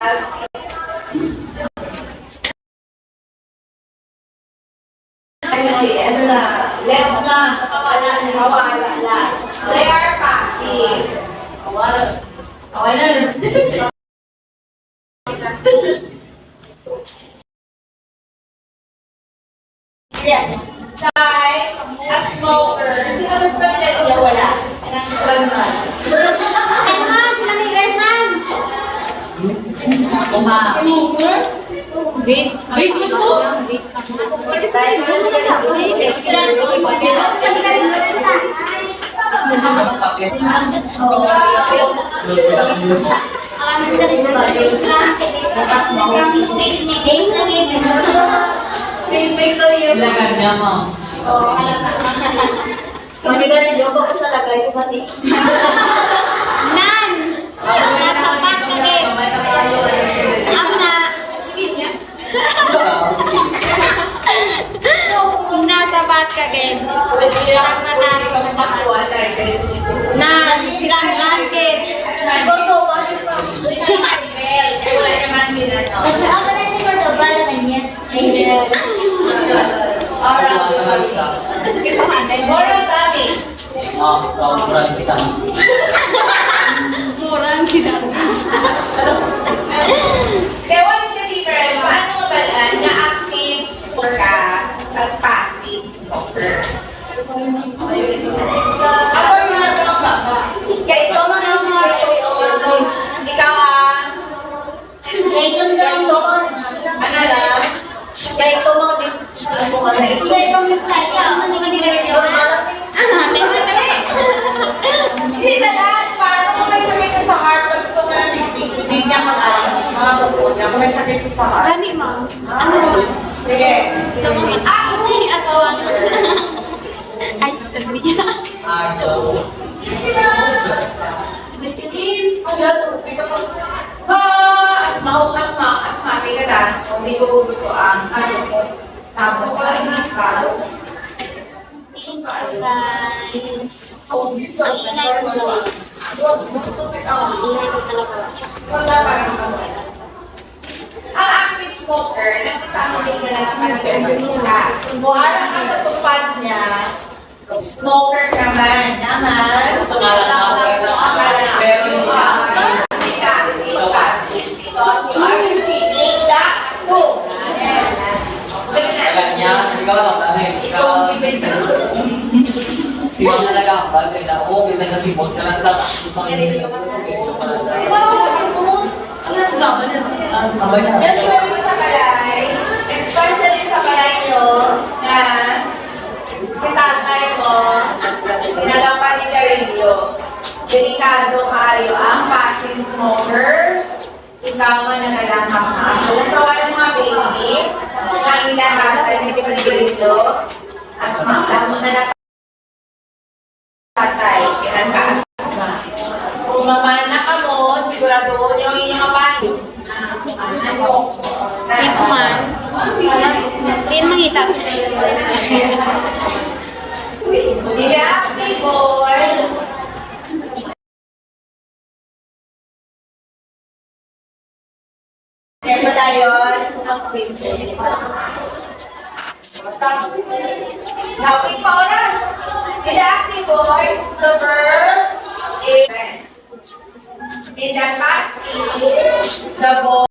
Ano na, left na, nawala lang. They are passive. Okay na. Yeah. Like, a smoker. Sino nagpapalala niya? Wala. Smoker? Wait mo to? Silakan niya mo. Manigaran yung ko sa lagay ko pati. Nan! Nasapat ka din. Ako na. Nasapat ka din. Sarang natari ko sa Nan! Sirang langkit. Mas ako na si Cordobal na niya. Ayun. Moral kami. Kurang kita. Murang kita. Kaya what is the difference? Paano mabalaan na active smoker ka at passive smoker? Ako yung mga baba. Kaya ito mga ikaw Kaya itong dalawang box. ano lang? Kaya ito mga Kaya itong nagkaya. Ano ka nila? hindi talaan. Paano kung may sakit siya sa heart? Pag ito na bibig niya mga bukod niya. Kung may sakit siya sa heart. Gani, ma'am. Ano? Sige. Ito mga ako. Ay, sabi niya. Asthmatic ka na. Hindi ko gusto ang tapos Ang ingay ko gawa. Ingay ko talaga. ang active smoker, nakita mo din na naman sa isa. Kung harang ka sa tupad niya, smoker naman. Sa ngalan ng pero hindi ka. Because you are receiving the assume. Alam niya, ikaw lang namin. Sino na nag-aambag nila? Oo, bisa na si Bot ka lang sa Especially sa balay nyo, na si tatay mo, sinalapan ni Carillo, delikado kayo ang passive smoker, ikaw man na nalanghap na aso. Tawa ng mga babies, ang inahatay ni Carillo, asma na napatay, sinan ka asma. Kung mamana ka mo, sigurado yung inyong apani. Sino man? Kaya mangita sa Happy boy! Kaya ba tayo? Gawin pa oras. The active voice, the verb is in the past is the voice.